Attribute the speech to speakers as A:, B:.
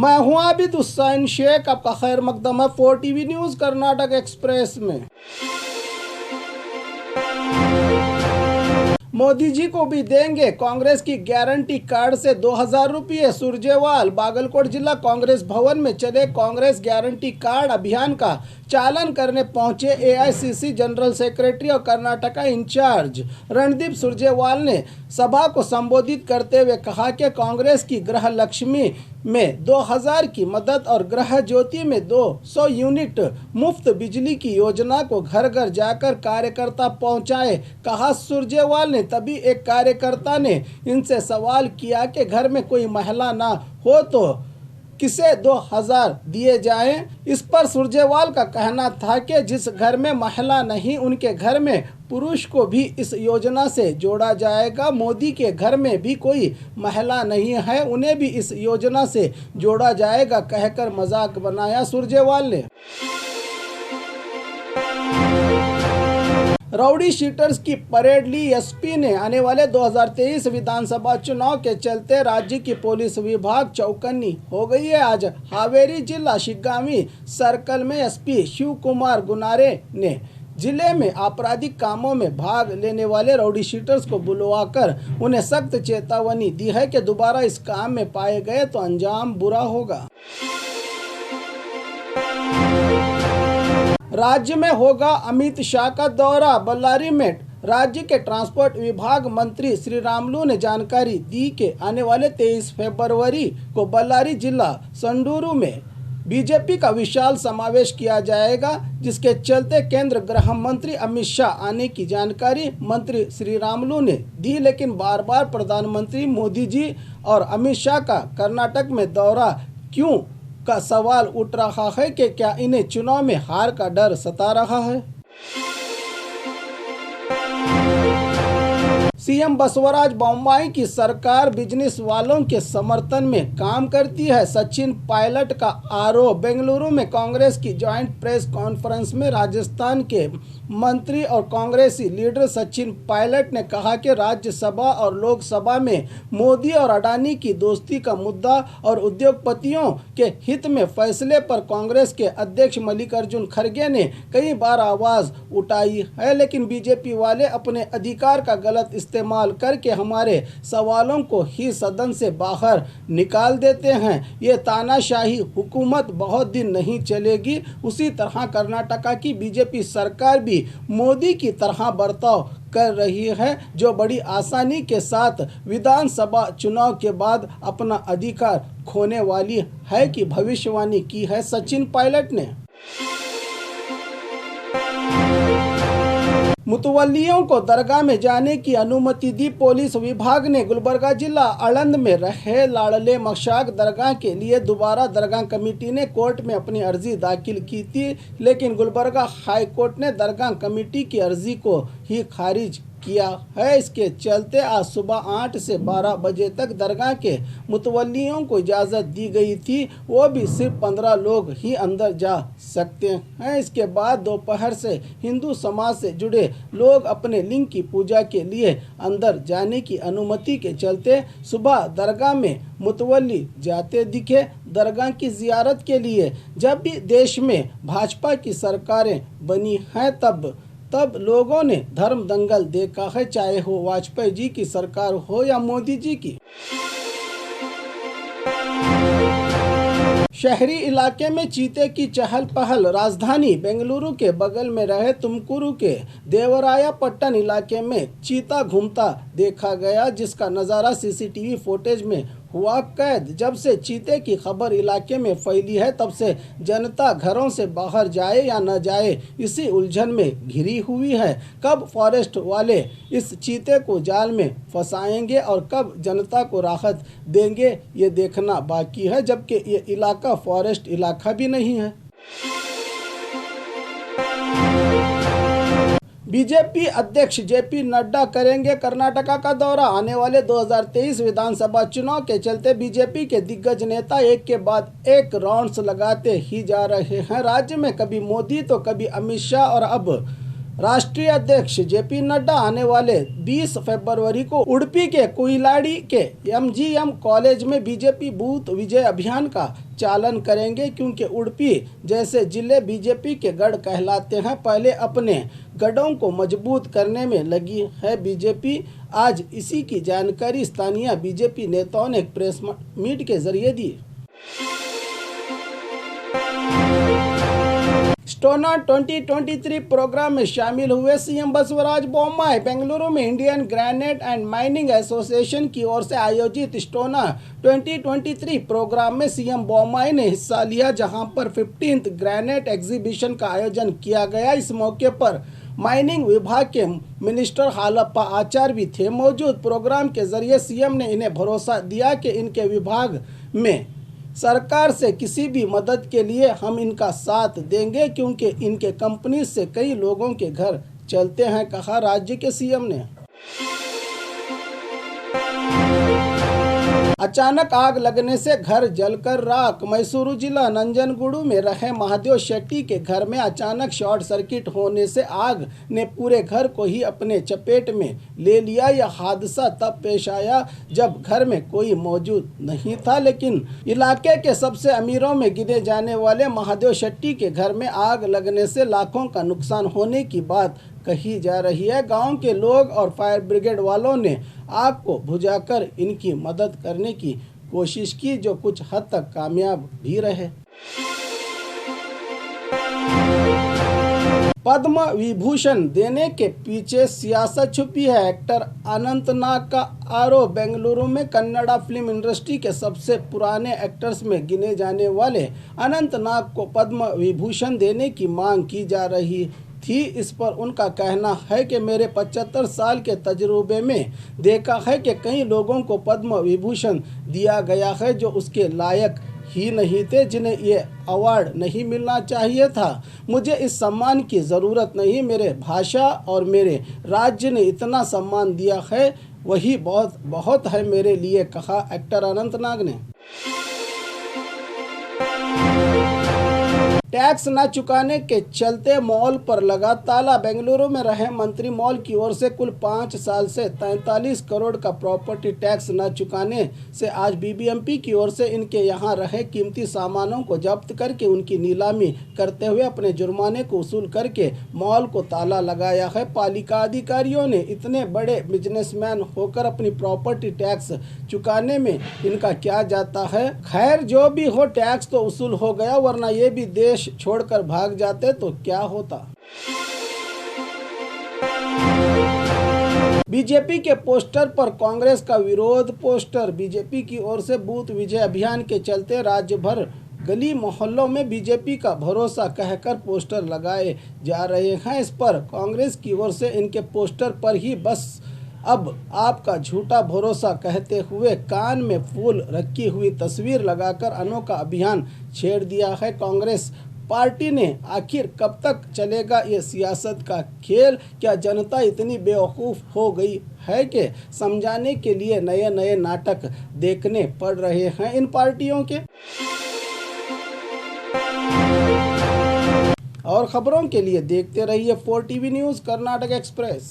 A: मैं हूं आबिद हुसैन शेख, आपका खैर मकदम है 4 टीवी न्यूज कर्नाटक एक्सप्रेस में। मोदी जी को भी देंगे कांग्रेस की गारंटी कार्ड से 2000 रुपये। सुरजेवाल बागलकोट जिला कांग्रेस भवन में चले कांग्रेस गारंटी कार्ड अभियान का चालन करने पहुंचे एआईसीसी जनरल सेक्रेटरी और कर्नाटक इंचार्ज रणदीप सुरजेवाल ने सभा को संबोधित करते हुए कहा कि कांग्रेस की गृह लक्ष्मी में 2000 की मदद और गृह ज्योति में 200 यूनिट मुफ्त बिजली की योजना को घर घर जाकर कार्यकर्ता पहुंचाए। कहा सुरजेवाल ने तभी एक कार्यकर्ता ने इनसे सवाल किया कि घर में कोई महिला ना हो तो किसे 2000 दिए जाएं। इस पर सुरजेवाल का कहना था कि जिस घर में महिला नहीं उनके घर में पुरुष को भी इस योजना से जोड़ा जाएगा। मोदी के घर में भी कोई महिला नहीं है, उन्हें भी इस योजना से जोड़ा जाएगा कहकर मजाक बनाया सुरजेवाल ने। राउडी शीटर्स की परेड ली एसपी ने। आने वाले 2023 विधानसभा चुनाव के चलते राज्य की पुलिस विभाग चौकन्नी हो गई है। आज हावेरी जिला शिग्गांवी सर्कल में एसपी शिव कुमार गुनारे ने जिले में आपराधिक कामों में भाग लेने वाले राउडी शीटर्स को बुलवाकर उन्हें सख्त चेतावनी दी है कि दोबारा इस काम में पाए गए तो अंजाम बुरा होगा। राज्य में होगा अमित शाह का दौरा। बल्लारी में राज्य के ट्रांसपोर्ट विभाग मंत्री श्री रामुलु ने जानकारी दी कि आने वाले 23 फरवरी को बल्लारी जिला संडूरू में बीजेपी का विशाल समावेश किया जाएगा, जिसके चलते केंद्र गृह मंत्री अमित शाह आने की जानकारी मंत्री श्री रामुलु ने दी। लेकिन बार बार प्रधानमंत्री मोदी जी और अमित शाह का कर्नाटक में दौरा क्यों का सवाल उठ रहा है कि क्या इन्हें चुनाव में हार का डर सता रहा है। सीएम बसवराज बोम्माई की सरकार बिजनेस वालों के समर्थन में काम करती है। सचिन पायलट का आरोप। बेंगलुरु में कांग्रेस की ज्वाइंट प्रेस कॉन्फ्रेंस में राजस्थान के मंत्री और कांग्रेसी लीडर सचिन पायलट ने कहा कि राज्यसभा और लोकसभा में मोदी और अडानी की दोस्ती का मुद्दा और उद्योगपतियों के हित में फैसले पर कांग्रेस के अध्यक्ष मल्लिकार्जुन खड़गे ने कई बार आवाज उठाई है, लेकिन बीजेपी वाले अपने अधिकार का गलत इस्तेमाल करके हमारे सवालों को ही सदन से बाहर निकाल देते हैं। ये तानाशाही हुकूमत बहुत दिन नहीं चलेगी। उसी तरह कर्नाटका की बीजेपी सरकार भी मोदी की तरह बर्ताव कर रही है, जो बड़ी आसानी के साथ विधानसभा चुनाव के बाद अपना अधिकार खोने वाली है की भविष्यवाणी की है सचिन पायलट ने। मुतवल्लियों को दरगाह में जाने की अनुमति दी पुलिस विभाग ने। गुलबर्गा जिला आलंद में रहे लाड़ले मशाक दरगाह के लिए दोबारा दरगाह कमेटी ने कोर्ट में अपनी अर्जी दाखिल की थी, लेकिन गुलबर्गा हाई कोर्ट ने दरगाह कमेटी की अर्जी को ही खारिज किया है। इसके चलते आज सुबह 8 से 12 बजे तक दरगाह के मुतवल्लियों को इजाज़त दी गई थी, वो भी सिर्फ 15 लोग ही अंदर जा सकते हैं। इसके बाद दोपहर से हिंदू समाज से जुड़े लोग अपने लिंग की पूजा के लिए अंदर जाने की अनुमति के चलते सुबह दरगाह में मुतवल्ली जाते दिखे दरगाह की जियारत के लिए। जब भी देश में भाजपा की सरकारें बनी हैं तब लोगों ने धर्म दंगल देखा है, चाहे हो वाजपेयी जी की सरकार हो या मोदी जी की। शहरी इलाके में चीते की चहल पहल। राजधानी बेंगलुरु के बगल में रहे तुमकुरू के देवरायापट्टन इलाके में चीता घूमता देखा गया, जिसका नज़ारा सीसीटीवी फुटेज में हुआ कैद। जब से चीते की खबर इलाके में फैली है तब से जनता घरों से बाहर जाए या न जाए इसी उलझन में घिरी हुई है। कब फॉरेस्ट वाले इस चीते को जाल में फंसाएंगे और कब जनता को राहत देंगे ये देखना बाकी है, जबकि ये इलाका फॉरेस्ट इलाका भी नहीं है। बीजेपी अध्यक्ष जेपी नड्डा करेंगे कर्नाटका का दौरा। आने वाले 2023 विधानसभा चुनाव के चलते बीजेपी के दिग्गज नेता एक के बाद एक राउंड्स लगाते ही जा रहे हैं। राज्य में कभी मोदी तो कभी अमित शाह और अब राष्ट्रीय अध्यक्ष जेपी नड्डा आने वाले 20 फरवरी को उडुपी के कोइलाड़ी के एमजीएम कॉलेज में बीजेपी बूथ विजय अभियान का चालन करेंगे, क्योंकि उडुपी जैसे जिले बीजेपी के गढ़ कहलाते हैं। पहले अपने गढ़ों को मजबूत करने में लगी है बीजेपी। आज इसी की जानकारी स्थानीय बीजेपी नेताओं ने एक प्रेस मीट के जरिए दी। स्टोना 2023 प्रोग्राम में शामिल हुए सीएम बसवराज बोम्माई। बेंगलुरु में Indian granite and mining association की ओर से आयोजित स्टोना 2023 प्रोग्राम में सीएम बोम्माई ने हिस्सा लिया, जहां पर 15th ग्रेनाइट एग्जीबिशन का आयोजन किया गया। इस मौके पर माइनिंग विभाग के मिनिस्टर हालप्पा आचार्य भी थे मौजूद। प्रोग्राम के जरिए सीएम ने इन्हें भरोसा दिया कि इनके विभाग में सरकार से किसी भी मदद के लिए हम इनका साथ देंगे, क्योंकि इनके कंपनी से कई लोगों के घर चलते हैं, कहा राज्य के सीएम ने। अचानक आग लगने से घर जलकर राख। मैसूरू जिला नंजनगुडू में रहे महादेव शेट्टी के घर में अचानक शॉर्ट सर्किट होने से आग ने पूरे घर को ही अपने चपेट में ले लिया। यह हादसा तब पेश आया जब घर में कोई मौजूद नहीं था, लेकिन इलाके के सबसे अमीरों में गिने जाने वाले महादेव शेट्टी के घर में आग लगने से लाखों का नुकसान होने की बात कही जा रही है। गांव के लोग और फायर ब्रिगेड वालों ने आग को बुझाकर इनकी मदद करने की कोशिश की, जो कुछ हद तक कामयाब भी रहे। पद्म विभूषण देने के पीछे सियासत छुपी है। एक्टर अनंत नाग का आरोप। बेंगलुरु में कन्नड़ा फिल्म इंडस्ट्री के सबसे पुराने एक्टर्स में गिने जाने वाले अनंत नाग को पद्म विभूषण देने की मांग की जा रही थी। इस पर उनका कहना है कि मेरे 75 साल के तजुर्बे में देखा है कि कई लोगों को पद्म विभूषण दिया गया है जो उसके लायक ही नहीं थे, जिन्हें ये अवार्ड नहीं मिलना चाहिए था। मुझे इस सम्मान की ज़रूरत नहीं, मेरे भाषा और मेरे राज्य ने इतना सम्मान दिया है, वही बहुत बहुत है मेरे लिए, कहा एक्टर अनंत नाग ने। टैक्स न चुकाने के चलते मॉल पर लगा ताला। बेंगलुरु में रहे मंत्री मॉल की ओर से कुल 5 साल से 43 करोड़ का प्रॉपर्टी टैक्स न चुकाने से आज बीबीएमपी की ओर से इनके यहां रहे कीमती सामानों को जब्त करके उनकी नीलामी करते हुए अपने जुर्माने को वसूल करके मॉल को ताला लगाया है। पालिका अधिकारियों ने इतने बड़े बिजनेसमैन होकर अपनी प्रॉपर्टी टैक्स चुकाने में इनका क्या जाता है। खैर जो भी हो, टैक्स तो वसूल हो गया, वरना ये भी देश छोड़कर भाग जाते तो क्या होता। बीजेपी के पोस्टर पर कांग्रेस का विरोध। पोस्टर। बीजेपी की ओर से बूथ विजय अभियान के चलते राज्य भर गली मोहल्लों में बीजेपी का भरोसा कहकर पोस्टर लगाए जा रहे हैं। इस पर कांग्रेस की ओर से इनके पोस्टर पर ही बस अब आपका झूठा भरोसा कहते हुए कान में फूल रखी हुई तस्वीर लगाकर अनोखा अभियान छेड़ दिया है। कांग्रेस पार्टी ने आखिर कब तक चलेगा ये सियासत का खेल? क्या जनता इतनी बेवकूफ़ हो गई है कि समझाने के लिए नए नए नाटक देखने पड़ रहे हैं इन पार्टियों के? और खबरों के लिए देखते रहिए 4 TV न्यूज़ कर्नाटक एक्सप्रेस।